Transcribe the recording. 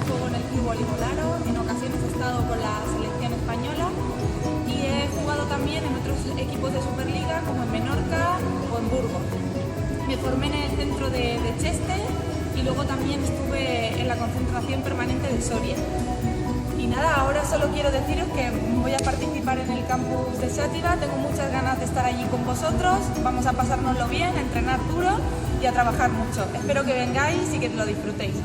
de juego en el Club Olivolaro, en ocasiones he estado con la selección española y he jugado también en otros equipos de Superliga como en Menorca o en Burgos. Me formé en el centro de Cheste y luego también estuve en la concentración permanente de Soria. Y nada, ahora solo quiero deciros que voy a participar en el campus de Xàtiva, tengo muchas ganas de estar allí con vosotros, vamos a pasárnoslo bien, a entrenar duro y a trabajar mucho. Espero que vengáis y que lo disfrutéis.